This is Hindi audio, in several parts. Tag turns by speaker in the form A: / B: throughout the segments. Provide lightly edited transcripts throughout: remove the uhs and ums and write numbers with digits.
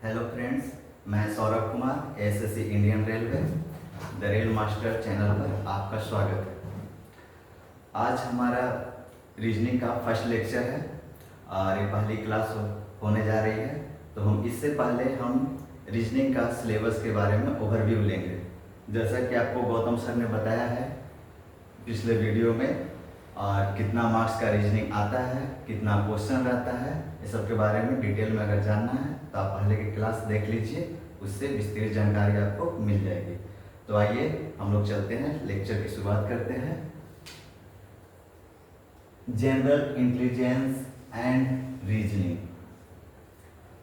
A: हेलो फ्रेंड्स, मैं Saurabh Kumar SSC Indian railway the rail master channel पर आपका स्वागत है। आज हमारा रीजनिंग का फर्स्ट लेक्चर है और ये पहली क्लास होने जा रही है। तो हम इससे पहले हम रीजनिंग का सिलेबस के बारे में ओवरव्यू लेंगे। जैसा कि आपको गौतम सर ने बताया है पिछले वीडियो में, और कितना मार्क्स का रीजनिंग आता है, कितना क्वेश्चन रहता है, ये सब के बारे में डिटेल में अगर जानना है तो आप पहले की क्लास देख लीजिए, उससे विस्तृत जानकारी आपको मिल जाएगी। तो आइए हम लोग चलते हैं, लेक्चर की शुरुआत करते हैं। जनरल इंटेलिजेंस एंड रीजनिंग,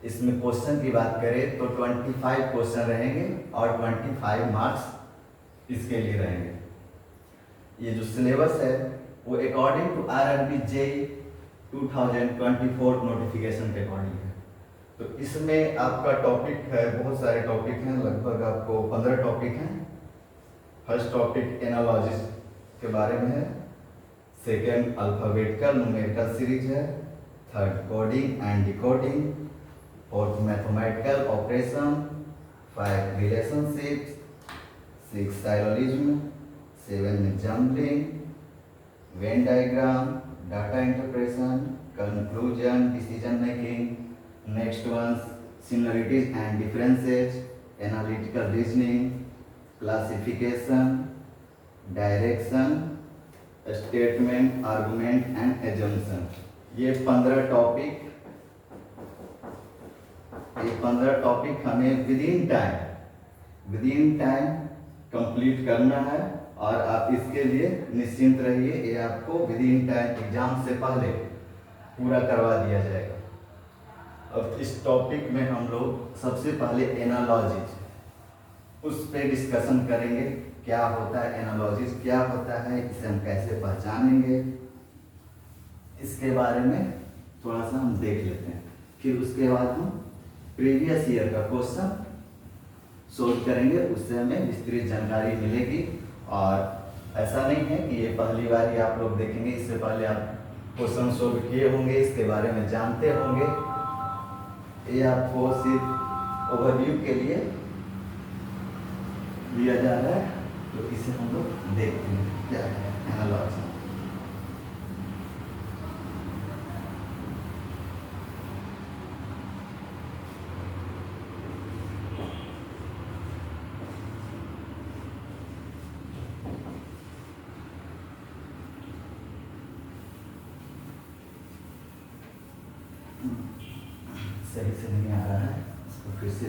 A: इसमें क्वेश्चन की बात करें तो 25 क्वेश्चन रहेंगे और 25 मार्क्स इसके लिए रहेंगे। ये जो सिलेबस है वो according to RRB JEE 2024 notification के अकॉर्डिंग है। तो इसमें आपका टॉपिक है, बहुत सारे टॉपिक हैं, लगभग आपको 15 टॉपिक हैं। फर्स्ट टॉपिक एनालॉजिस के बारे में है, सेकेंड अल्फाबेटिकल न्यूमेरिकल सीरीज है, third coding and decoding, fourth mathematical operation, 5 relationships, 6 syllogism, 7 jumbling, Venn diagram, data interpretation, conclusion, decision making, next ones similarities and differences, analytical reasoning, classification, direction, statement, argument and assumption. ये 15 टॉपिक हमें विद इन टाइम कंप्लीट करना है, और आप इसके लिए निश्चिंत रहिए, ये आपको विद इन टाइम एग्जाम से पहले पूरा करवा दिया जाएगा। अब इस टॉपिक में हम लोग सबसे पहले एनालॉजिज उस पर डिस्कशन करेंगे। क्या होता है एनालॉजिज, क्या होता है, इसे हम कैसे पहचानेंगे, इसके बारे में थोड़ा सा हम देख लेते हैं। फिर उसके बाद हम प्रीवियस ईयर का क्वेश्चन सोल्व करेंगे, उससे हमें विस्तृत जानकारी मिलेगी। और ऐसा नहीं है कि ये पहली बार ही आप लोग देखेंगे, इससे पहले आप क्वेश्चन सोल्व किए होंगे, इसके बारे में जानते होंगे। ये आपको सिर्फ ओवरव्यू के लिए दिया जा रहा है, तो इसे हम लोग देखते हैं क्या है एनालॉजी। सही से नहीं आ रहा है, इसको फिर से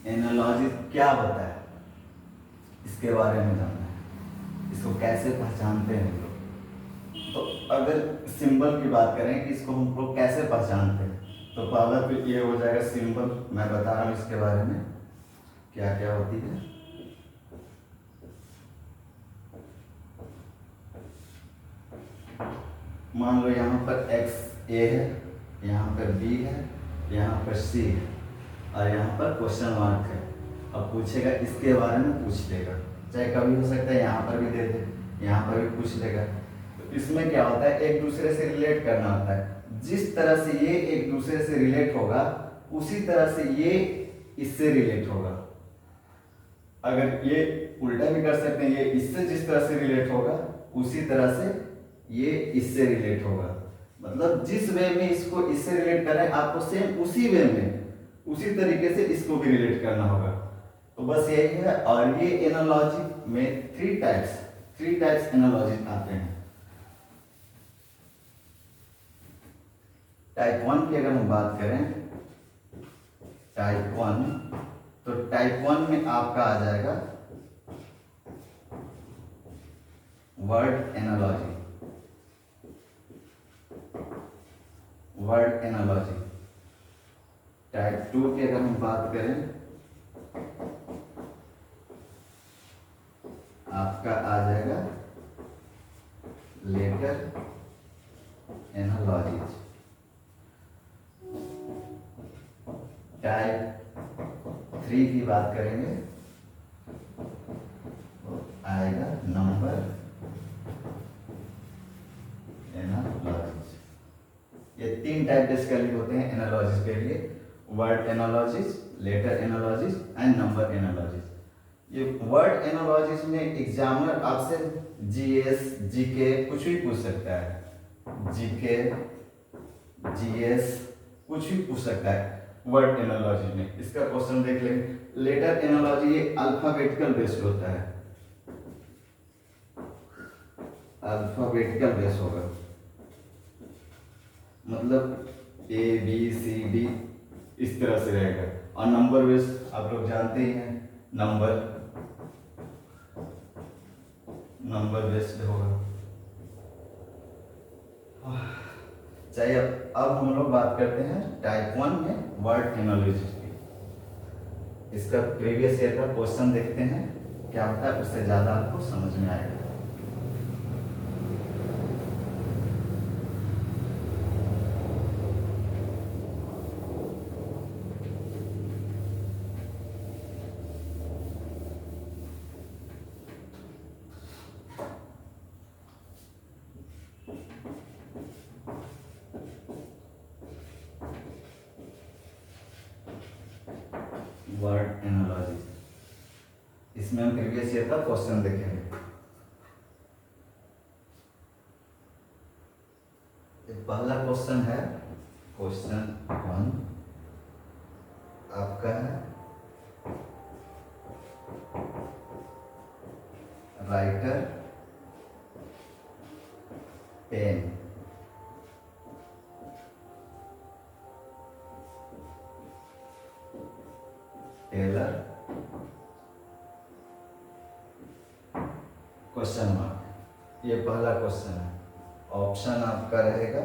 A: एनालॉजी क्या होता है, इसके बारे में जानना है, इसको कैसे पहचानते हैं लोग। तो अगर सिंबल की बात करें कि इसको हम लोग कैसे पहचानते हैं, तो पहला तो ये हो जाएगा सिंबल। मैं बता रहा हूँ इसके बारे में क्या क्या होती है। मान लो यहाँ पर x A है, यहाँ पर B है, यहाँ पर C है, और यहाँ पर क्वेश्चन मार्क है। अब पूछेगा इसके बारे में, पूछ लेगा, चाहे कभी हो सकता है यहाँ पर भी दे दे, यहाँ पर भी पूछ लेगा। तो इसमें क्या होता है, एक दूसरे से रिलेट करना होता है। जिस तरह से ये एक दूसरे से रिलेट होगा, उसी तरह से ये इससे रिलेट होगा। अगर ये उल्टा भी कर सकते हैं, ये इससे जिस तरह से रिलेट होगा, उसी तरह से ये इससे रिलेट होगा। मतलब जिस वे में इसको इससे रिलेट कर रहे हैं, आपको सेम उसी वे में, उसी तरीके से इसको भी रिलेट करना होगा। तो बस यही है। और ये एनालॉजी में 3 टाइप्स एनालॉजी आते हैं। टाइप 1 की अगर हम बात करें, टाइप 1, तो टाइप 1 में आपका आ जाएगा वर्ड एनालॉजी। टाइप 2 की अगर हम बात करें, आपका आ जाएगा लेटर एनालॉजी। टाइप 3 की बात करेंगे, आएगा नंबर ये 3 टाइप बेसिकली होते हैं एनालॉजिस के लिए, वर्ड एनालॉजिस, लेटर एनालॉजिस एंड नंबर एनालॉजिस। ये वर्ड एनालॉजिस में एग्जामिनर आपसे जीएस, जीके कुछ भी पूछ सकता है, जीके, जीएस कुछ भी पूछ सकता है वर्ड एनालॉजी में। इसका क्वेश्चन देख लेंगे। लेटर एनालॉजी ये अल्फाबेटिकल बेस्ड होता है, अल्फाबेटिकल बेस्ड होगा, मतलब ए बी सी डी इस तरह से रहेगा। और नंबर बेस्ड आप लोग जानते ही हैं, नंबर बेस्ड होगा। चाहिए अब हम लोग बात करते हैं टाइप 1 में वर्ड एनालिसिस की। इसका प्रीवियस ईयर का क्वेश्चन देखते हैं क्या होता है, उससे ज्यादा आपको समझ में आएगा। वर्ड एनालॉजी, इसमें हम प्रीवियस ईयर का क्वेश्चन देखेंगे। पहला क्वेश्चन है, क्वेश्चन 1 आपका है, writer, pen, tailor, question mark. ये पहला क्वेश्चन है। ऑप्शन आपका रहेगा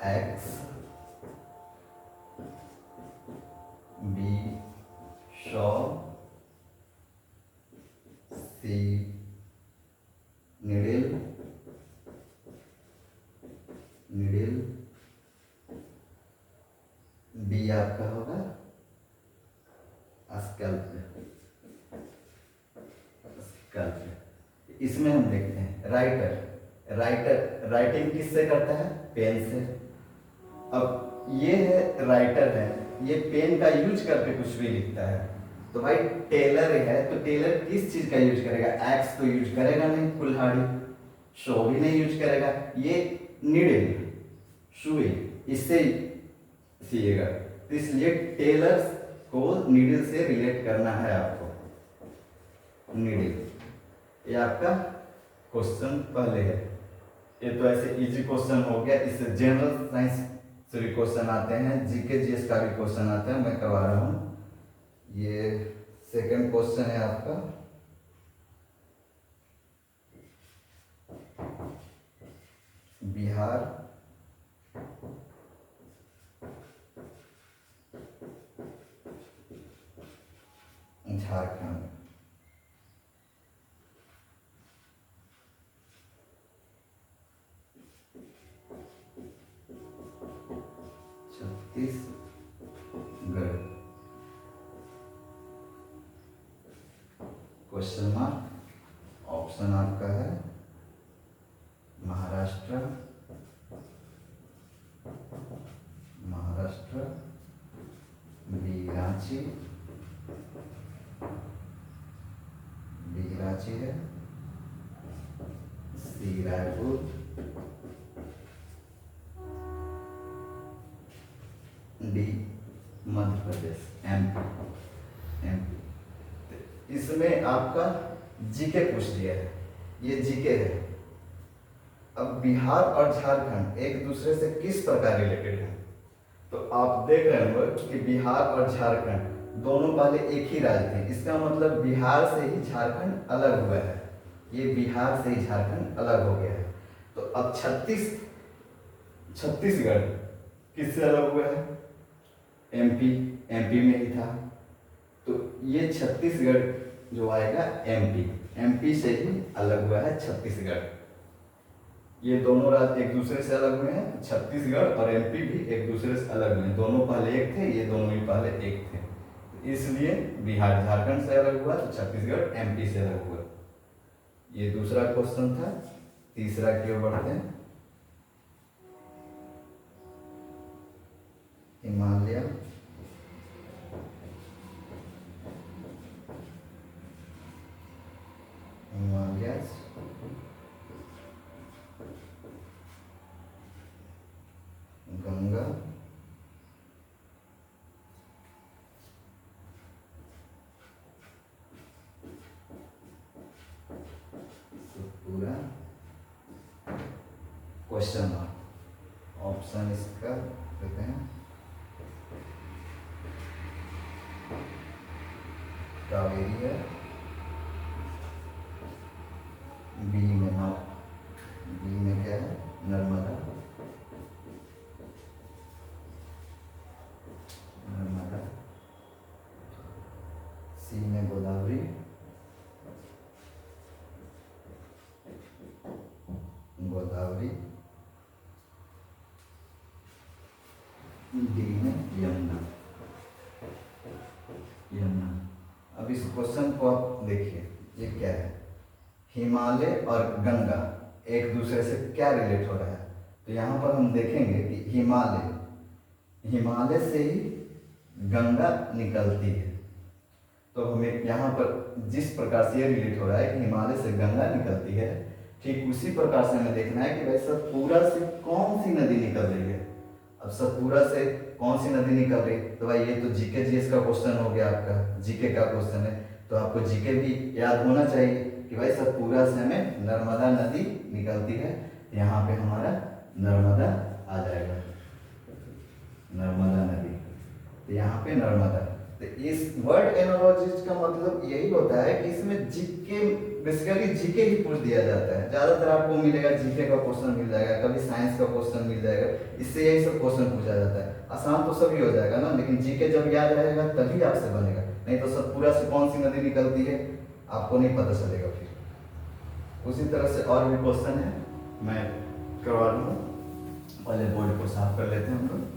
A: axe, B saw, C needle, D आपका होगा स्कल्प। इसमें हम देखते हैं राइटर राइटिंग किससे करता है, पेन से। अब ये है राइटर है, ये पेन का यूज करके कुछ भी लिखता है। तो भाई टेलर है, तो टेलर किस चीज का यूज करेगा, एक्स तो यूज करेगा नहीं, कुल्हाड़ी। शो भी नहीं यूज करेगा, ये नीडल, सुई, इससे सिएगा। तो इसलिए टेलर को नीडल से रिलेट करना है आपको, नीडल। ये आपका क्वेश्चन पहले है। ये तो ऐसे इजी क्वेश्चन हो गया। इससे जनरल साइंस से भी क्वेश्चन आते हैं, जीके जीएस का भी क्वेश्चन आता है, मैं करवा रहा हूँ। ये सेकंड क्वेश्चन है आपका, Bihar, Jharkhand, Chhattisgarh. Question mark. Option आपका है महाराष्ट्र, बी रांची, है, सी रायपुर, डी मध्य प्रदेश, एमपी। इसमें आपका जीके पूछ लिया है, ये जीके है। अब बिहार और झारखंड एक दूसरे से किस प्रकार रिलेटेड है, तो आप देख रहे होंगे कि बिहार और झारखंड दोनों पहले एक ही राज्य थे। इसका मतलब बिहार से ही झारखंड अलग हुआ है, ये बिहार से ही झारखंड अलग हो गया है। तो अब छत्तीसगढ़ किससे अलग हुआ है, एमपी में ही था। तो ये छत्तीसगढ़ जो आएगा एमपी से ही अलग हुआ है छत्तीसगढ़। ये दोनों राज्य एक दूसरे से अलग हुए हैं, छत्तीसगढ़ और एमपी भी एक दूसरे से अलग हुए हैं। दोनों पहले एक थे, ये दोनों भी पहले एक थे, इसलिए बिहार झारखंड से अलग हुआ, तो छत्तीसगढ़ एमपी से अलग हुआ। ये दूसरा क्वेश्चन था। तीसरा की ओर बढ़ते हैं। Himalaya, Himalayas, Ganga, Satpura, question mark, option इसका देते हैं कावेरी है, बी में ना, बी में क्या है नर्मदा, नर्मदा, सी में गोदावरी, गोदावरी, डी में यमुना, यमुना। अब इस क्वेश्चन को आप देखिए, ये क्या है, हिमालय और गंगा एक दूसरे से क्या रिलेट हो रहा है। तो यहाँ पर हम देखेंगे कि हिमालय, हिमालय से ही गंगा निकलती है। तो हमें यहाँ पर जिस प्रकार से ये रिलेट हो रहा है कि हिमालय से गंगा निकलती है, ठीक उसी प्रकार से हमें देखना है कि भाई सतपुरा से कौन सी नदी निकल रही है। अब सतपुरा से कौन सी नदी निकल रही, तो भाई ये तो जीके जीएस का क्वेश्चन हो गया, आपका जीके का क्वेश्चन है, तो आपको जीके भी याद होना चाहिए कि भाई सतपुरा से हमें नर्मदा नदी निकलती है। यहाँ पे हमारा नर्मदा आ जाएगा, नर्मदा नदी, तो यहाँ पे नर्मदा। तो इस वर्ड एनोलॉजिस्ट का मतलब यही होता है कि इसमें जीके, बेसिकली जीके ही पूछ दिया जाता है। ज़्यादातर आपको मिलेगा जीके का क्वेश्चन मिल जाएगा, कभी साइंस का क्वेश्चन मिल जाएगा, इससे यही सब क्वेश्चन पूछा जाता है। आसान तो सभी हो जाएगा ना, लेकिन जीके जब याद रहेगा तभी आपसे बनेगा, नहीं तो सतपुरा से कौन सी नदी निकलती है आपको नहीं पता चलेगा। फिर उसी तरह से और भी क्वेश्चन है, मैं करवा दूँगा। पहले बोर्ड को साफ कर लेते हैं हम लोग।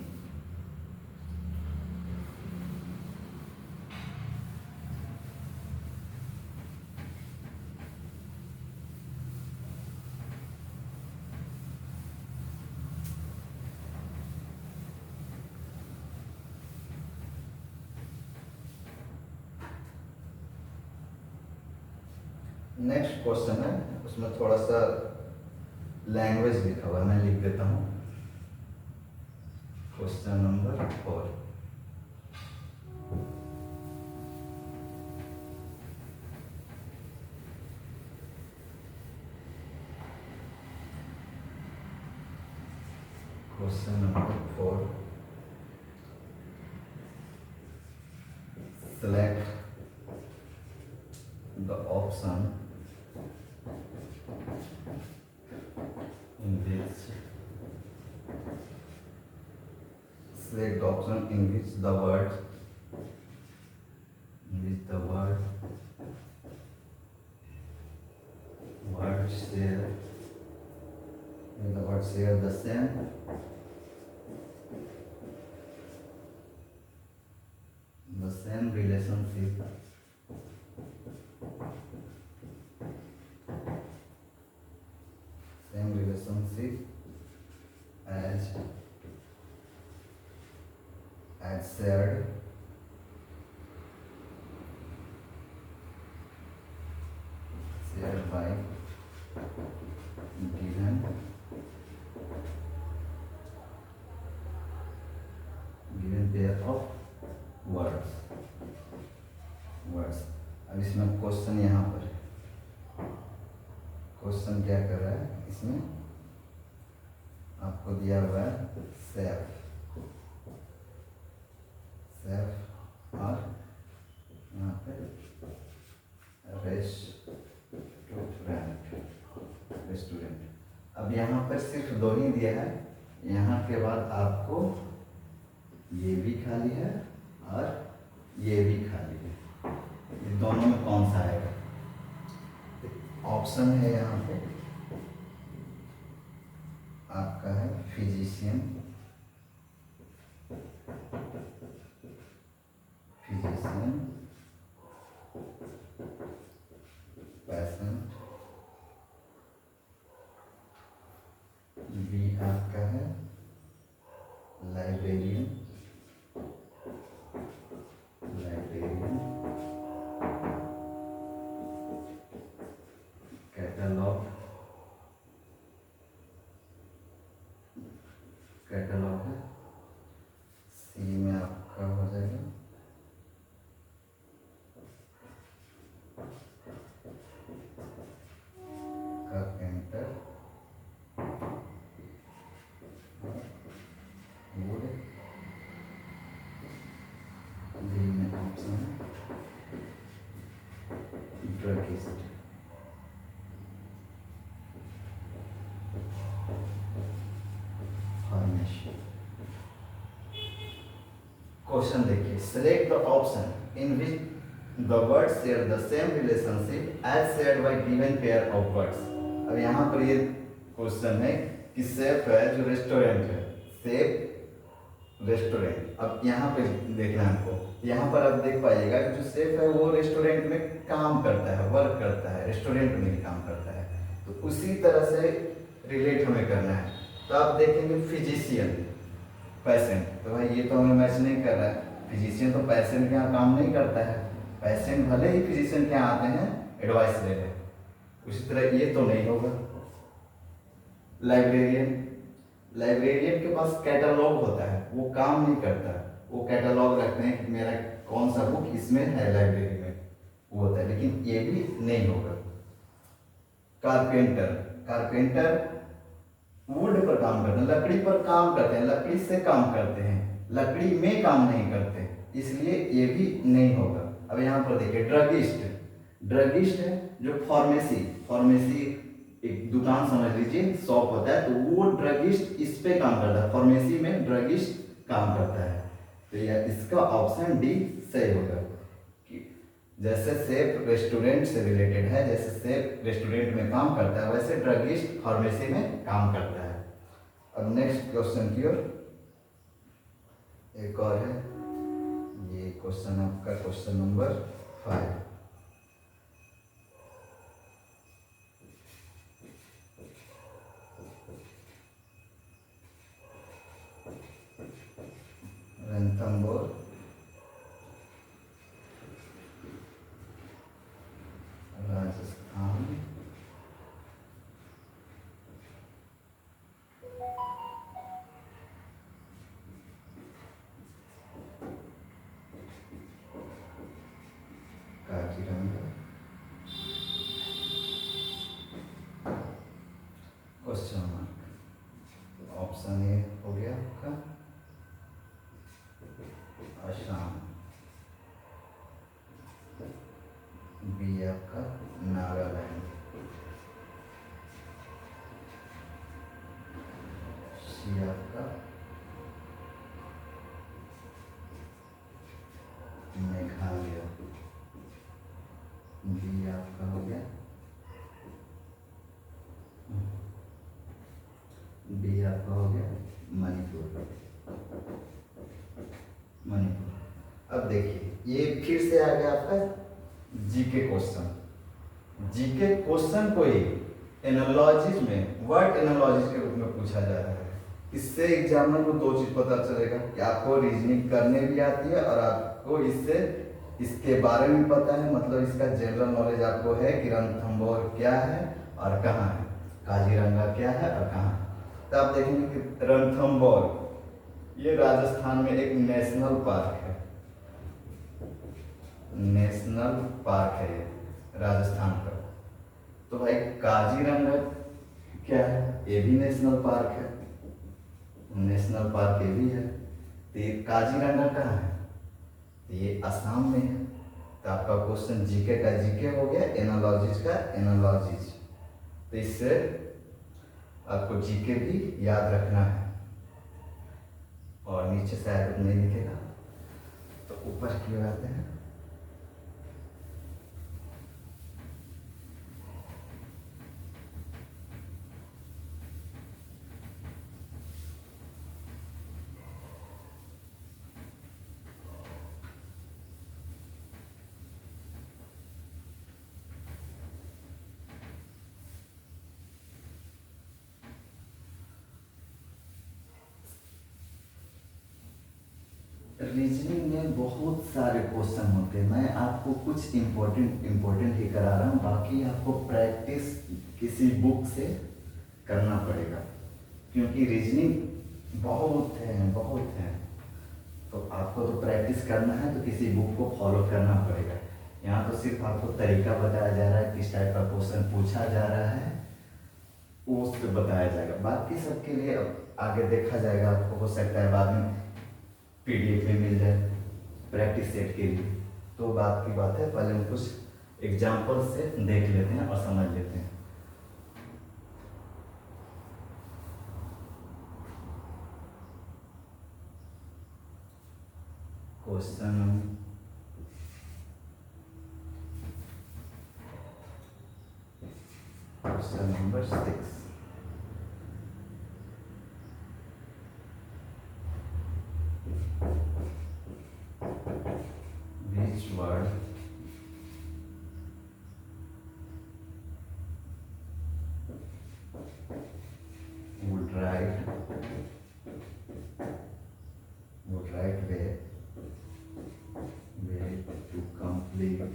A: नेक्स्ट क्वेश्चन है, उसमें थोड़ा सा लैंग्वेज लिखा हुआ है, मैं लिख देता हूँ। Question number 4, question number 4, select the option in which, select the option in which the word, in which the word share, the word share the same relationship as shared by given pair of words। अब इसमें क्वेश्चन यहाँ पर है, क्वेश्चन क्या कर रहा है, इसमें आपको दिया हुआ है सेफ और यहाँ पे रेस्टोरेंट। अब यहाँ पर सिर्फ दो ही दिया है, यहाँ के बाद आपको ये भी खाली है और ये भी खाली है, ये दोनों में कौन सा आएगा। ऑप्शन है यहाँ पे आपका है फिजिशियन, पेशेंट, बी आपका है लाइब्रेरियन, कैटलॉग है, सी में आपका हो जाएगा कारपेंटर वुड, डी में ऑप्शन ड्रगिस्ट। क्वेश्चन देखिए, select the option in which the word share the same relationship as shared by given pair of words. अब यहाँ पर ये क्वेश्चन है कि सेफ है जो रेस्टोरेंट है, सेफ रेस्टोरेंट। अब यहाँ पे देखना है आपको, यहाँ पर आप देख पाइएगा कि जो सेफ है वो रेस्टोरेंट में काम करता है, वर्क करता है, रेस्टोरेंट में ही काम करता है। तो उसी तरह से रिलेट हमें करना है। तो आप देखेंगे फिजिशियन, पेशेंट, तो भाई ये तो हमें मैच नहीं कर रहा है। फिजिशियन तो पेशेंट के यहाँ काम नहीं करता है, पेशेंट भले ही फिजिशियन के यहाँ आते हैं एडवाइस ले रहे, उसी तरह ये तो नहीं होगा। लाइब्रेरियन, लाइब्रेरियन के पास कैटलॉग होता है, वो काम नहीं करता, वो कैटलॉग रखते हैं कि मेरा कौन सा बुक इसमें है लाइब्रेरी में, वो होता है, लेकिन ये भी नहीं होगा। कारपेंटर, कारपेंटर वुड पर काम करते हैं, लकड़ी पर काम करते हैं, लकड़ी से काम करते हैं, लकड़ी में काम नहीं करते, इसलिए ये भी नहीं होगा। अब यहाँ पर देखिए ड्रगिस्ट, ड्रगिस्ट है जो फार्मेसी, फार्मेसी एक दुकान समझ लीजिए, शॉप होता है, तो वो ड्रगिस्ट इस पे काम करता है, फार्मेसी में ड्रगिस्ट काम करता है। तो यह इसका ऑप्शन डी सही होगा। जैसे सेफ रेस्टोरेंट से रिलेटेड है, जैसे सेफ रेस्टोरेंट में काम करता है, वैसे ड्रगिस्ट फार्मेसी में काम करता है। अब नेक्स्ट क्वेश्चन की ओर, एक और है, ये क्वेश्चन आपका question number 5। Ranthambore Rajasthan, Kaziranga. Question mark, option ए हो गया आपका असम, बी आपका नागालैंड, सी आपका मेघालय, डी आपका हो गया, बी आपका हो गया मणिपुर, मणिपुर। अब देखिए ये फिर से आ गया आपका जीके क्वेश्चन, जीके क्वेश्चन को ही एनालॉजिज में, वर्ड एनालॉजिज के रूप में पूछा जा रहा है। इससे एग्जामिनर को दो चीज पता चलेगा कि आपको रीजनिंग करने भी आती है और आपको इससे इसके बारे में पता है, मतलब इसका जनरल नॉलेज आपको है कि रणथंभौर क्या है और कहाँ है, काजीरंगा क्या है और कहाँ है। तो आप देखेंगे कि रणथंभौर ये राजस्थान में एक नेशनल पार्क है, नेशनल पार्क है राजस्थान का। तो भाई काजीरंगा क्या है, ये भी नेशनल पार्क है, नेशनल पार्क ये भी है। तो ये काजीरंगा कहाँ है, तो ये असम में है। तो आपका क्वेश्चन जीके का जीके हो गया, एनालॉजिज का एनालॉजिज। तो इससे आपको जीके भी याद रखना है। और नीचे शायद नहीं दिखेगा, तो ऊपर की ओर आते हैं। रीजनिंग में बहुत सारे क्वेश्चन होते हैं, मैं आपको कुछ इम्पोर्टेंट ही करा रहा हूँ, बाकी आपको प्रैक्टिस किसी बुक से करना पड़ेगा, क्योंकि रीजनिंग बहुत हैं, बहुत हैं। तो आपको तो प्रैक्टिस करना है, तो किसी बुक को फॉलो करना पड़ेगा। यहाँ तो सिर्फ आपको तरीका बताया जा रहा है, किस टाइप का क्वेश्चन पूछा जा रहा है वो उस पर बताया जाएगा। बाकी सबके लिए अब आगे देखा जाएगा, आपको हो सकता है बाद में पीडीएफ में मिल जाए प्रैक्टिस सेट के लिए। तो बात की बात है, पहले हम कुछ एग्जाम्पल से देख लेते हैं और समझ लेते हैं। Question number 6। Which word would write way to complete the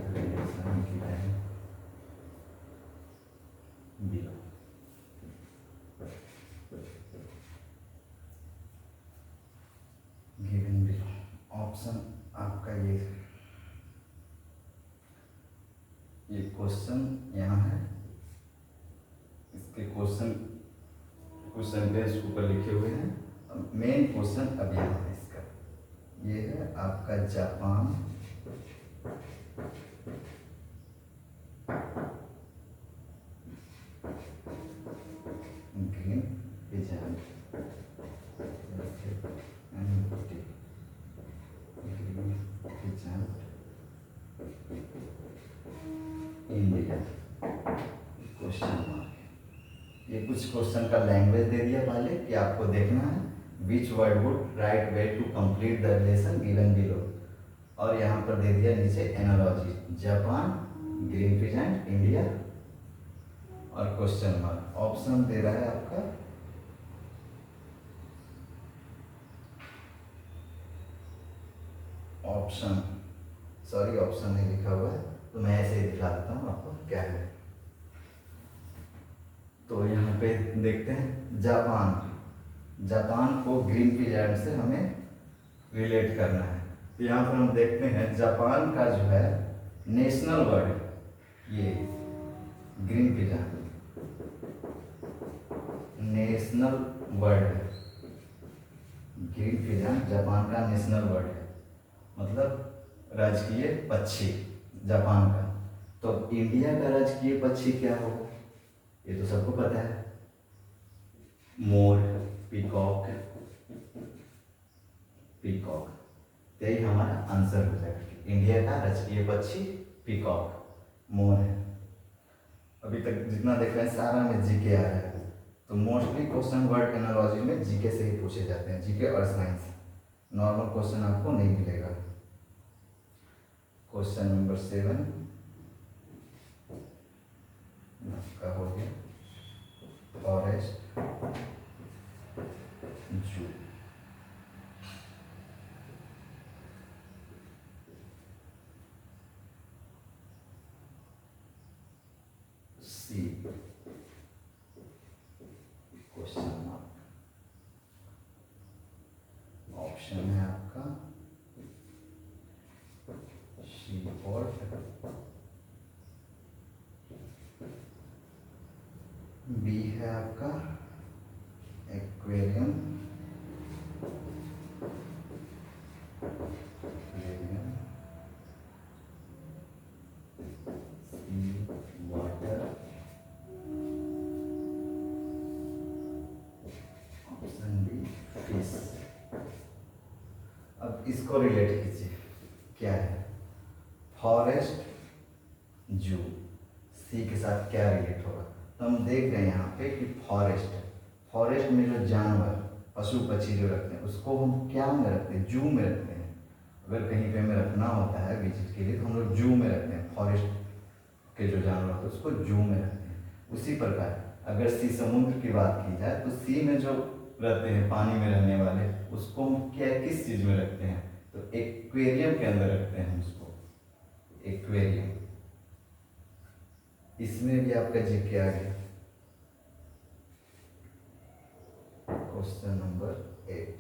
A: relation given below। Given below option आपका ये क्वेश्चन यहाँ है। इसके क्वेश्चन बेस ऊपर लिखे हुए हैं। मेन क्वेश्चन अब यहाँ है इसका, ये है आपका Japan green pigeon India question mark. ये कुछ क्वेश्चन का लैंग्वेज दे दिया पहले कि आपको देखना है which word would right way to complete the relation given below, और यहाँ पर दे दिया नीचे analogy Japan green pheasant India और क्वेश्चन मार्क। ऑप्शन दे रहा है आपका ऑप्शन नहीं लिखा हुआ है, तो मैं ऐसे ही दिखा देता हूँ आपको क्या है। तो यहाँ पे देखते हैं जापान को ग्रीन पिजेंट से हमें रिलेट करना है। तो यहाँ पर हम देखते हैं जापान का जो है नेशनल वर्ड ये ग्रीन पिजेंट नेशनल वर्ड है। ग्रीन पिजेंट जापान का नेशनल वर्ड है, मतलब राजकीय पक्षी जापान का। तो इंडिया का राजकीय पक्षी क्या होगा, ये तो सबको पता है, मोर पीकॉक। यही हमारा आंसर हो जाएगा। इंडिया का राजकीय पक्षी पीकॉक मोर है। अभी तक जितना देख रहे हैं सारा में जीके आ रहा है, तो मोस्टली क्वेश्चन वर्ड एनालॉजी में जीके से ही पूछे जाते हैं, जीके और साइंस। नॉर्मल क्वेश्चन आपको नहीं मिलेगा। क्वेश्चन नंबर 7 आपका हो गया फॉरेस्ट जू। सी क्वेश्चन मार्क। ऑप्शन है आपका सी पोर्ट, बी है आपका एक्वेरियम, सी वाटर, ऑप्शन डी फिश। अब इसको रिलेट कीजिए, क्या है फॉरेस्ट जू, सी के साथ क्या रिलेट होगा। तो हम देख रहे हैं यहाँ पे कि फॉरेस्ट में जो जानवर पशु पक्षी जो रखते हैं उसको हम क्या में रखते हैं, जू में रखते हैं। अगर कहीं पे हमें रखना होता है विजिट के लिए तो हम लोग जू में रखते हैं, फॉरेस्ट के जो जानवर होते हैं उसको जू में रखते हैं। उसी प्रकार अगर सी समुद्र की बात की जाए तो सी में जो रहते हैं पानी में रहने वाले उसको हम क्या किस चीज़ में रखते हैं, तो एक्वेरियम के अंदर रखते हैं हम उसको, एक्वेरियम। इसमें भी आपका जीके आ गया। Question number 8।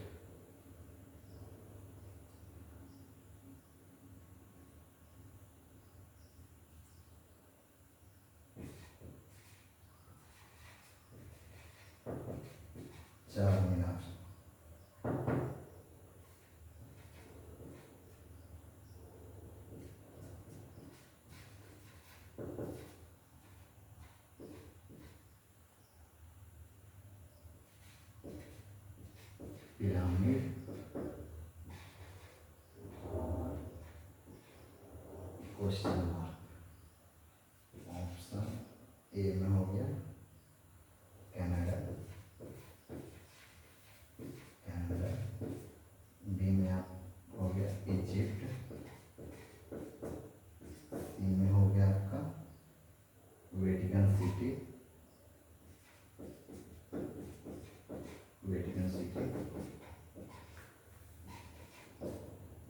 A: Charminar. Pyramid, question mark. Option A में हो गया कनाडा, कनाडा। बी में आप हो गया इजिप्ट, सी में हो गया आपका Vatican city, Vatican city.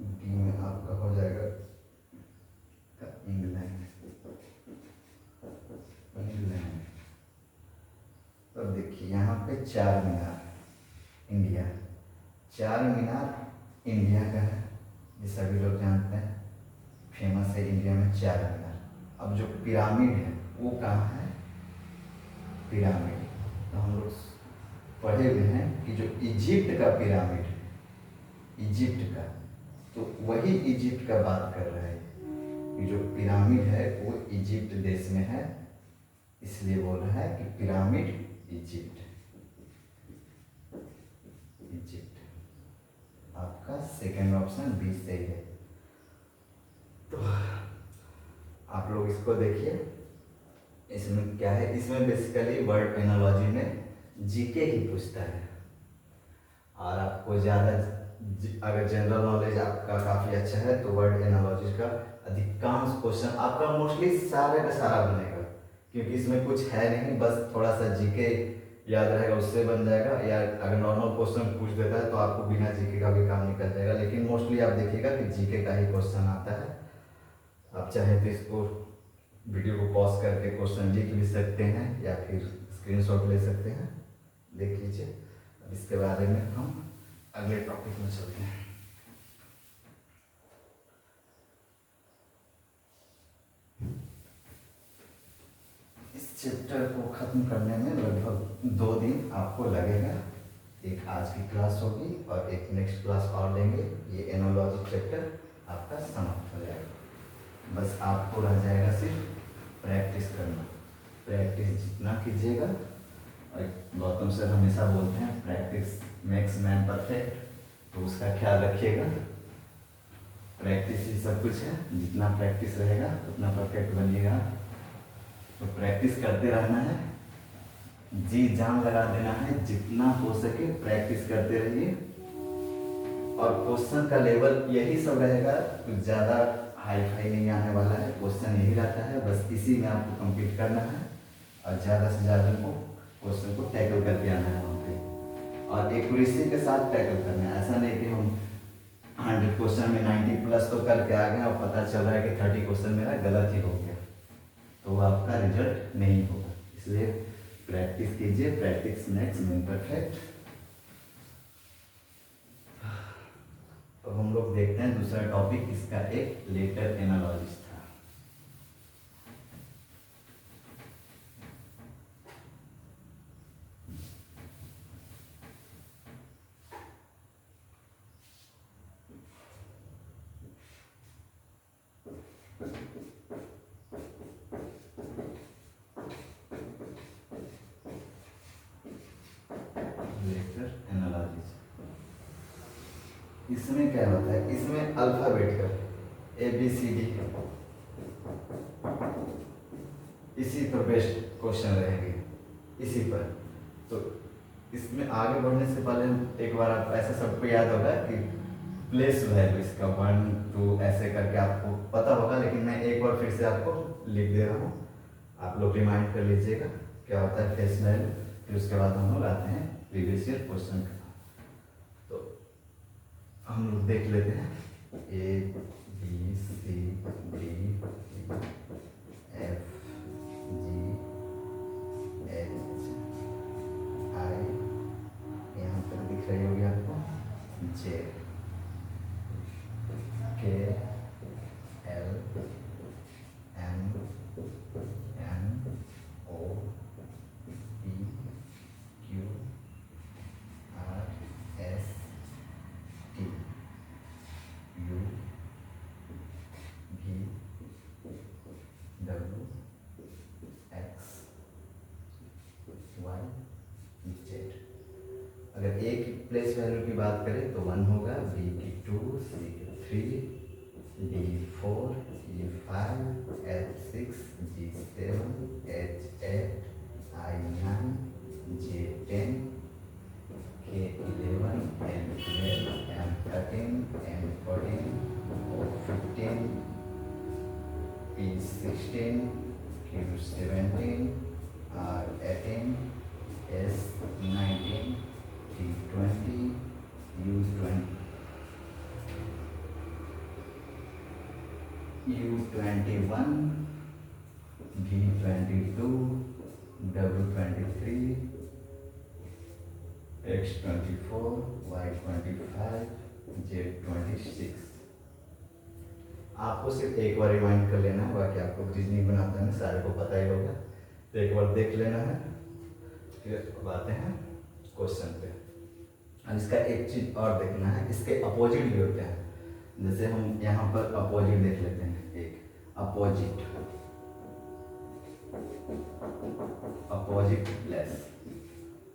A: D में आपका हो जाएगा इंग्लैंड, इंग्लैंड। अब देखिए यहाँ पे चार मीनार इंडिया, चार मीनार इंडिया का है, ये सभी लोग जानते हैं, फेमस है इंडिया में चार मीनार। अब जो पिरामिड है वो कहाँ है? पिरामिड तो हम लोग पढ़े हुए हैं कि जो इजिप्ट का पिरामिड है, इजिप्ट का, तो वही इजिप्ट का बात कर रहा है कि जो पिरामिड है वो इजिप्ट देश में है, इसलिए बोल रहा है कि पिरामिड इजिप्ट, इजिप्ट। आपका सेकंड ऑप्शन बी सही है। तो आप लोग इसको देखिए, इसमें क्या है, इसमें बेसिकली वर्ड एनालॉजी में जीके ही पूछता है। और आपको ज़्यादा अगर जनरल नॉलेज आपका काफ़ी अच्छा है तो वर्ड एनालॉजी का अधिकांश क्वेश्चन आपका मोस्टली सारे का सारा बनेगा, क्योंकि इसमें कुछ है नहीं, बस थोड़ा सा जीके याद रहेगा उससे बन जाएगा, या अगर नॉर्मल क्वेश्चन पूछ देता है तो आपको बिना जीके का भी काम निकल जाएगा। लेकिन मोस्टली आप देखिएगा कि जीके का ही क्वेश्चन आता है। आप चाहे तो इसको वीडियो को पॉज करके क्वेश्चन लिख भी सकते हैं या फिर स्क्रीनशॉट ले सकते हैं, देख लीजिए। इसके बारे में हम अगले टॉपिक में चलते हैं। इस चैप्टर को खत्म करने में लगभग 2 दिन आपको लगेगा। एक आज की क्लास होगी और एक नेक्स्ट क्लास और लेंगे। ये एनोलॉजी चैप्टर आपका समाप्त हो जाएगा। बस आपको रह जाएगा सिर्फ प्रैक्टिस करना। प्रैक्टिस जितना कीजिएगा, और गौतम सर हमेशा बोलते हैं प्रैक्टिस मेक्स मैन परफेक्ट, तो उसका ख्याल रखिएगा। प्रैक्टिस ही सब कुछ है, जितना प्रैक्टिस रहेगा उतना परफेक्ट बनिएगा। तो प्रैक्टिस करते रहना है, जी जान लगा देना है, जितना हो सके प्रैक्टिस करते रहिए। और क्वेश्चन का लेवल यही सब रहेगा, कुछ ज़्यादा हाई फाई नहीं आने वाला है, क्वेश्चन यही रहता है, बस इसी में आपको कंप्लीट करना है और ज़्यादा से ज़्यादा को क्वेश्चन को टैकल करके आना है वहाँ पे, और एक्यूरेसी के साथ टैकल करना है। ऐसा नहीं कि हम 100 क्वेश्चन में 90+ तो करके आ गए और पता चल रहा है कि 30 क्वेश्चन मेरा गलत ही हो गया, तो वो आपका रिजल्ट नहीं होगा। इसलिए प्रैक्टिस कीजिए, प्रैक्टिस मेक्स मैन परफेक्ट। तो हम लोग देखते हैं दूसरा टॉपिक, इसका एक लेटर एनालॉजिस था। लेटर एनालॉजिस, इसमें क्या होता है, इसमें अल्फाबेट का ABCD इसी पर बेस्ट क्वेश्चन रहेंगे, इसी पर। तो इसमें आगे बढ़ने से पहले एक बार आप ऐसा सबको याद होगा कि प्लेस वैल्यू इसका 1 2 ऐसे करके आपको पता होगा, लेकिन मैं एक बार फिर से आपको लिख दे रहा हूँ, आप लोग रिमाइंड कर लीजिएगा क्या होता है प्लेस वैल्यू। फिर उसके बाद हम लोग आते हैं प्रीवियस ईयर क्वेश्चन का। तो हम लोग देख लेते हैं A B C D F G H I, यहाँ पर दिख रही होगी आपको J K L M N O P Q R S T U V W X Y Z. अगर ए की प्लेस वैल्यू की बात करें तो 1 होगा, बी की 2, सी की 3, D 4, E 5, H 6, G 7, H 8, I 9, J 10, K 11, M 12, M 13, M 14, O 15, P 16, Q 17, R 18, S 19, T 20, U 20, U 21, V 22, W 23, X 24, Y 25, Z 26। आपको सिर्फ एक बार रिमाइंड कर लेना है, बाकी आपको रीजनिंग बनाते हैं सारे को पता ही होगा, तो एक बार देख लेना है। फिर अब आते हैं क्वेश्चन पे। अब इसका एक चीज और देखना है, इसके अपोजिट भी होते हैं। जैसे हम यहाँ पर अपोजिट देख लेते हैं, एक अपोजिट, अपोजिट प्लस,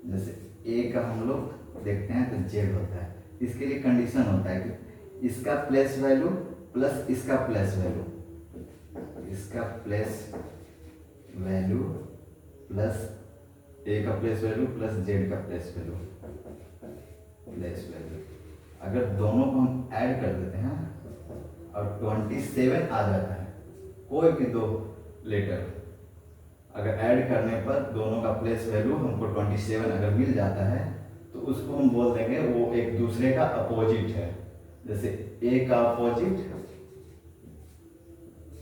A: जैसे ए का हम लोग देखते हैं तो जेड होता है। इसके लिए कंडीशन होता है कि इसका प्लस वैल्यू प्लस इसका प्लस वैल्यू, इसका प्लस वैल्यू प्लस ए का प्लस वैल्यू प्लस जेड का प्लस वैल्यू, अगर दोनों को हम ऐड कर देते हैं और 27 आ जाता है, कोई भी दो लेटर अगर ऐड करने पर दोनों का प्लेस वैल्यू हमको 27 अगर मिल जाता है तो उसको हम बोल देंगे वो एक दूसरे का अपोजिट है। जैसे ए का अपोजिट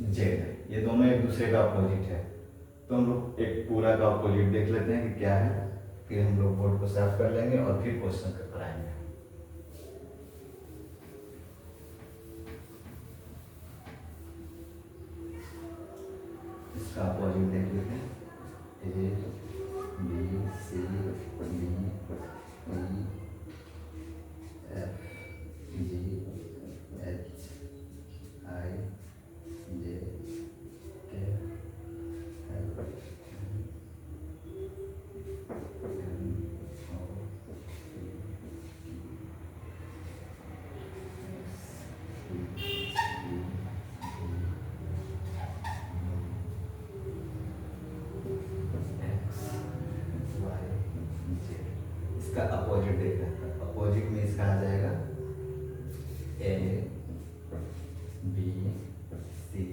A: जेड, ये दोनों एक दूसरे का अपोजिट है। तो हम लोग एक पूरा का अपोजिट देख लेते हैं कि क्या है, फिर हम लोग बोर्ड को साफ कर लेंगे और फिर क्वेश्चन कर आएंगे। इसका अपोजिट देख लेते हैं, A B C D E F G H I J K L M O इसका अपोजिट देख रहे हैं, अपोजिट में इसका आ जाएगा A B C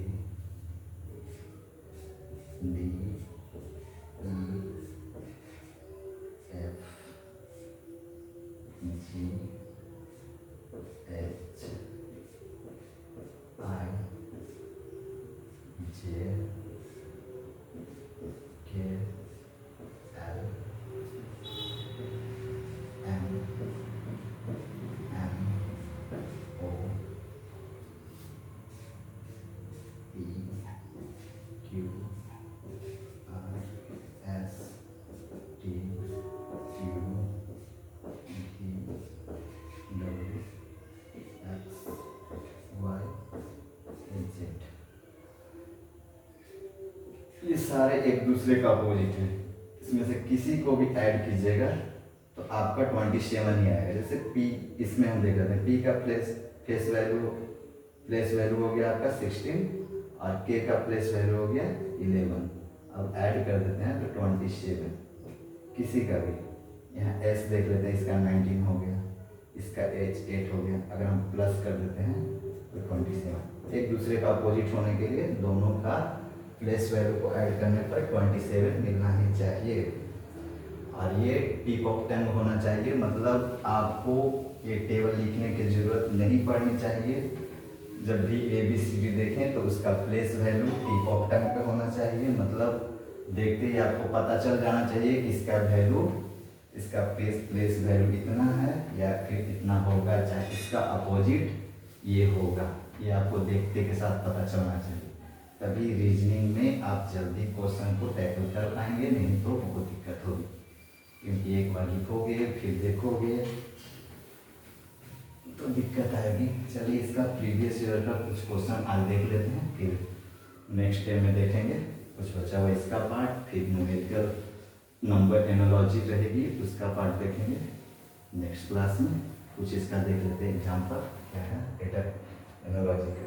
A: D E F G H I J K L M N O P Q R S T U V W X Y Z. ये सारे एक दूसरे का अपोजिट है। इसमें से किसी को भी ऐड कीजिएगा तो आपका 27 ही आएगा। जैसे P, इसमें हम देख लेते हैं P का प्लेस वैल्यू हो गया आपका 16 और K का प्लेस वैल्यू हो गया 11। अब ऐड कर देते हैं तो 27, किसी का भी। यहाँ S देख लेते हैं, इसका 19 हो गया, इसका H 8 हो गया। अगर हम प्लस कर देते हैं तो 27। एक दूसरे का अपोजिट होने के लिए दोनों का प्लेस वैल्यू को ऐड करने पर 27 मिलना ही चाहिए। और ये टिप ऑफ टंग होना चाहिए, मतलब आपको ये टेबल लिखने की जरूरत नहीं पड़नी चाहिए। जब भी ABCD देखें तो उसका place value tip of tongue पे होना चाहिए, मतलब देखते ही आपको पता चल जाना चाहिए कि इसका वैल्यू, इसका प्लेस वैल्यू इतना है या फिर इतना होगा, चाहे इसका अपोजिट ये होगा, ये आपको देखते के साथ पता चलना चाहिए। तभी रीजनिंग में आप जल्दी क्वेश्चन को टैकल कर पाएंगे, नहीं तो बहुत दिक्कत होगी, क्योंकि एक बार लिखोगे फिर देखोगे तो दिक्कत आएगी। चलिए इसका प्रीवियस ईयर का कुछ क्वेश्चन आज देख लेते हैं, फिर नेक्स्ट डे में देखेंगे कुछ बचा हुआ इसका पार्ट, फिर न्यूमेरिकल नंबर एनालॉजी रहेगी उसका पार्ट देखेंगे नेक्स्ट क्लास में। कुछ इसका देख लेते हैं एग्जाम्पल क्या है डेटा एनालॉजी का।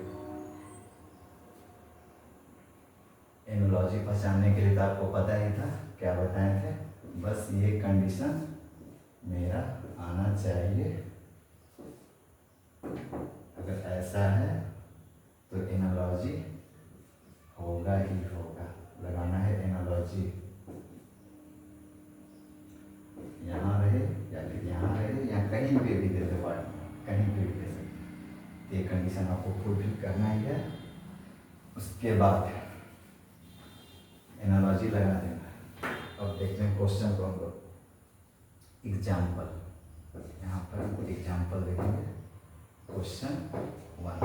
A: एनालॉजी पहचानने के लिए तो आपको पता ही था, क्या बताए थे, बस ये कंडीशन मेरा आना चाहिए, अगर ऐसा है तो एनालॉजी होगा ही होगा, लगाना है एनालॉजी, यहाँ रहे या फिर यहाँ रहे या कहीं पे भी दे दे पार्ट, कहीं पे भी दे सकते, ये कंडीशन आपको फुलफिल करना ही है। उसके बाद एनालॉजी लगा देना। अब देखते हैं क्वेश्चन को हम लोग एग्जाम्पल, यहाँ पर एग्जाम्पल देखेंगे क्वेश्चन 1।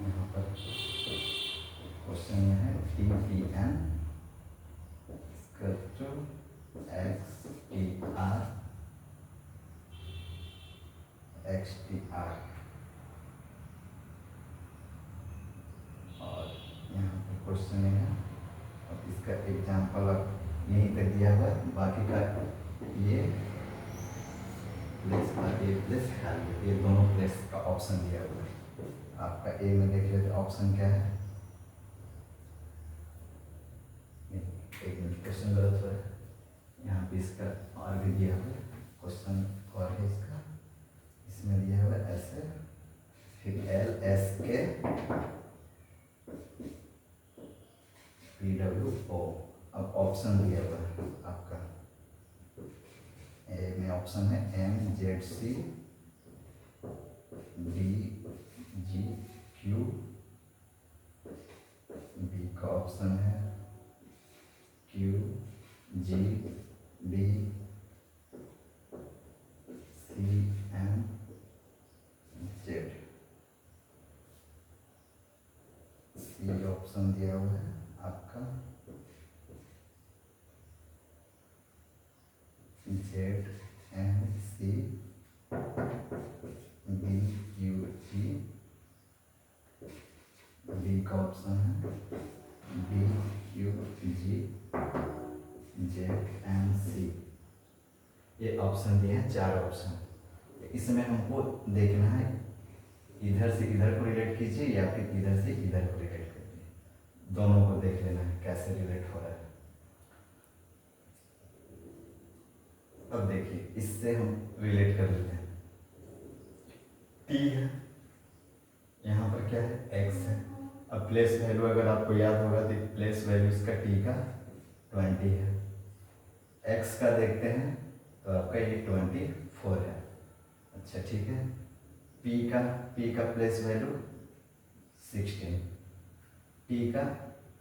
A: यहाँ पर क्वेश्चन यह है TPN XTR और यहाँ पर क्वेश्चन है, अब इसका एग्जाम्पल अब यहीं तक दिया हुआ है, बाकी का ये प्लेस का ए प्लेस खाली, ये दोनों प्लेस का ऑप्शन दिया हुआ है। आपका ए में देख लेते ऑप्शन क्या है, एक मिनट क्वेश्चन गलत हुआ है, यहाँ पे इसका और भी दिया हुआ है क्वेश्चन और है इसका, इसमें दिया हुआ है ऐसे, फिर LSK PWO, अब ऑप्शन दिया हुआ है आपका ए में ऑप्शन है MZC DGQ, बी का ऑप्शन है QGD CMZ, सी ऑप्शन दिया हुआ है आपका ZNC BQG, बी का ऑप्शन है BQG ZNC, ये ऑप्शन दिए हैं 4 ऑप्शन। इसमें हमको देखना है इधर से इधर को रिलेट कीजिए या फिर इधर से इधर को रिलेट कीजिए, दोनों को देख लेना है कैसे रिलेट हो रहा है। अब देखिए इससे हम रिलेट कर लेते हैं, T है, यहाँ पर क्या है X है, अब प्लेस वैल्यू अगर आपको याद होगा तो प्लेस वैल्यू इसका T का 20 है, X का देखते हैं तो आपका ये 24 है। अच्छा ठीक है, P का प्लेस वैल्यू 16, T का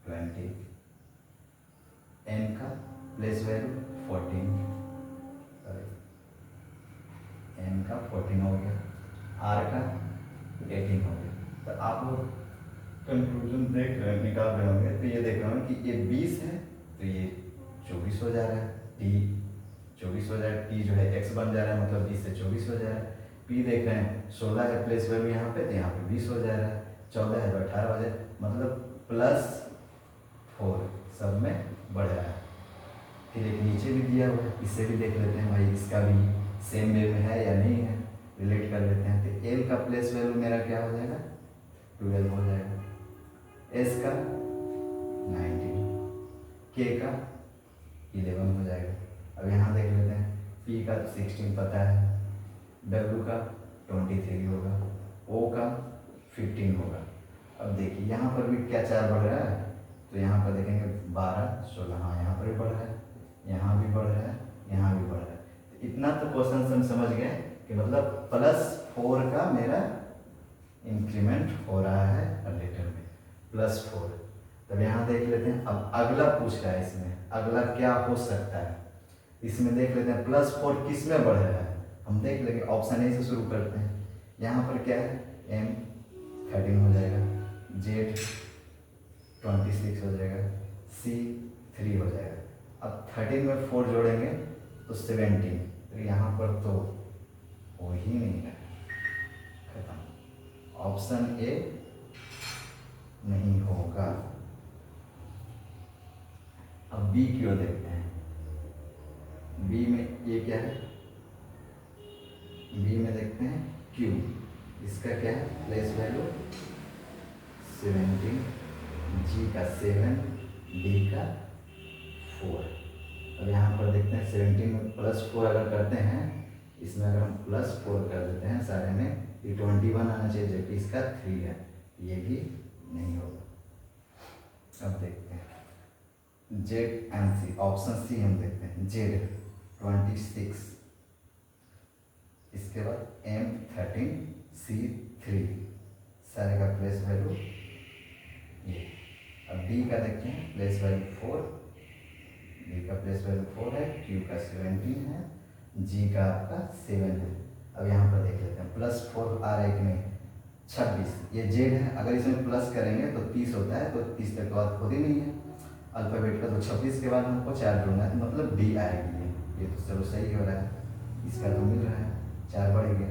A: 20, N का प्लेस वैल्यू 14, N का 14 हो गया, R का 18 हो गया। तो आप लोग कंक्लूजन देख रहे हैं, निकाल रहे होंगे, तो ये देख रहे होंगे कि ये 20 है तो ये 24 हो जा रहा है, T 24 हो जाएगा, T जो है X बन जा रहा है, मतलब 20 से 24 हो जा रहा है। P देख रहे हैं 16 है प्लेस वैल्यू यहाँ पे, तो यहाँ पे 20 हो जा रहा है, 14 है तो 18 हो जाए, मतलब +4 सब में बढ़ रहा है। फिर एक नीचे भी दिया हुआ है, इससे भी देख लेते हैं भाई इसका भी सेम वे में है या नहीं है, रिलेट कर लेते हैं। तो L का प्लेस वैल्यू मेरा क्या हो जाएगा 12 हो जाएगा, S का 19, K का 11 हो जाएगा। अब यहाँ देख लेते हैं, P का 16 पता है, W का 23 होगा, O का 15 होगा। अब देखिए यहाँ पर भी क्या 4 बढ़ रहा है, तो यहाँ पर देखेंगे 12 16, हाँ यहाँ पर भी बढ़ रहा है, यहाँ भी बढ़ रहा है, यहाँ भी बढ़ रहा है। तो इतना तो क्वेश्चन हम समझ गए कि मतलब +4 का मेरा इंक्रीमेंट हो रहा है रिलेटर में +4। तब यहाँ देख लेते हैं, अब अगला पूछ रहा है इसमें अगला क्या हो सकता है। इसमें देख लेते हैं +4 किस में बढ़ रहा है, हम देख लेंगे ऑप्शन ए से शुरू करते हैं। यहाँ पर क्या है, M 13 हो जाएगा, Z 26 हो जाएगा, C 3 हो जाएगा। अब 13 में 4 जोड़ेंगे तो 17, तो यहाँ पर तो हो ही नहीं है, खत्म। ऑप्शन ए नहीं होगा। अब बी की ओर देखते हैं। बी में ये क्या है, बी में देखते हैं क्यू, इसका क्या है प्लेस वैल्यू 17, जी का 7, डी का 4। अब यहाँ पर देखते हैं 17 में +4 अगर करते हैं, इसमें अगर हम +4 कर देते हैं सारे में, ये 21 आना चाहिए जबकि इसका 3 है, ये भी नहीं होगा। अब देखते हैं Z and C, option C हम देखते हैं, जेड 26, इसके बाद M 13, C 3, सारे का प्लेस वैल्यू ये। अब डी का देखते हैं प्लेस वैल्यू 4, डी का प्लेस वैल्यू 4 है, क्यू का 17 है, जी का आपका 7 है। अब यहाँ पर देख लेते हैं +4 आ रहा है कि नहीं, 26, ये जेड है, अगर इसमें प्लस करेंगे तो 30 होता है, तो 30 तक बात खुद ही नहीं है अल्फ़ाबेट का, तो 26 के बाद हमको 4 जोड़ना है, तो मतलब डी आएगी। ये तो चलो सही हो रहा है, इसका तो मिल रहा है, 4 बढ़ गया।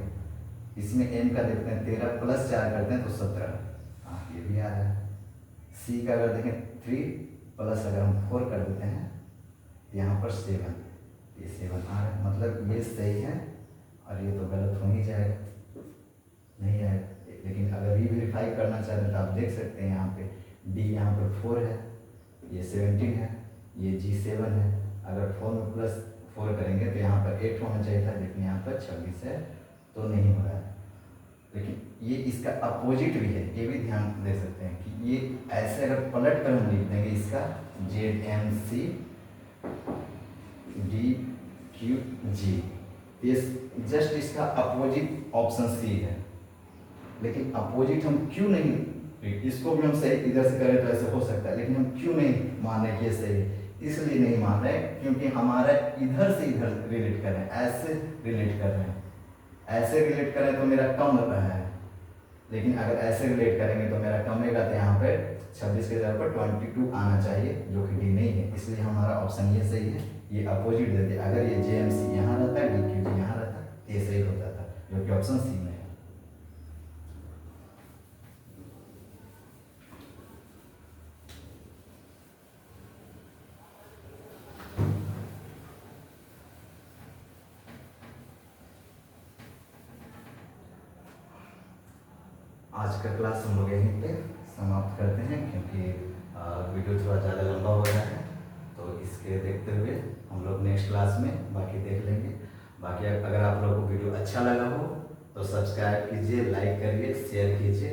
A: इसमें M का देखते हैं 13 + 4 करते हैं तो 17, हाँ ये भी आ रहा है। C का अगर देखें 3 प्लस अगर हम 4 कर देते हैं, यहाँ पर 7, ये 7 आ रहा है, मतलब ये सही है और ये तो गलत हो ही जाएगा, नहीं आएगा। लेकिन अगर रीवेरीफाई करना चाहते हैं तो आप देख सकते हैं यहाँ पे D यहाँ पर 4 है, ये 17 है, ये G 7 है। अगर 4 में +4 करेंगे तो यहाँ पर 8 होना चाहिए था, लेकिन यहाँ पर 26 है, तो नहीं हो रहा है। लेकिन ये इसका अपोजिट भी है, ये भी ध्यान दे सकते हैं कि ये ऐसे अगर पलट कर हम लिख देंगे इसका ZMC DQG, ये जस्ट इसका अपोजिट ऑप्शन सी है। लेकिन अपोजिट हम क्यों नहीं, इसको भी हम सही इधर से करें तो ऐसे हो सकता है, लेकिन हम क्यों नहीं मान रहे कि ये सही है, इसलिए नहीं मान रहे क्योंकि हमारा इधर से इधर रिलेट कर रहे हैं, ऐसे रिलेट कर रहे हैं। ऐसे रिलेट करें तो मेरा कम रहा है, लेकिन अगर ऐसे रिलेट करेंगे तो मेरा कमेगा, तो यहाँ पर 26 के जगह पर 22 आना चाहिए, जो कि डी नहीं है, इसलिए हमारा ऑप्शन ये सही है। ये अपोजिट दे दिया, अगर ये JMC यहाँ रहता है, DQG यहाँ रहता, ये सही होता था, जो कि ऑप्शन सी में है। आज का क्लास हम लोग यहीं पे समाप्त करते हैं, क्योंकि वीडियो थोड़ा ज़्यादा लंबा हो रहा है, तो इसके देखते हुए हम लोग नेक्स्ट क्लास में बाकी देख लेंगे। बाकी अगर आप लोगों को वीडियो अच्छा लगा हो तो सब्सक्राइब कीजिए, लाइक करिए, शेयर कीजिए।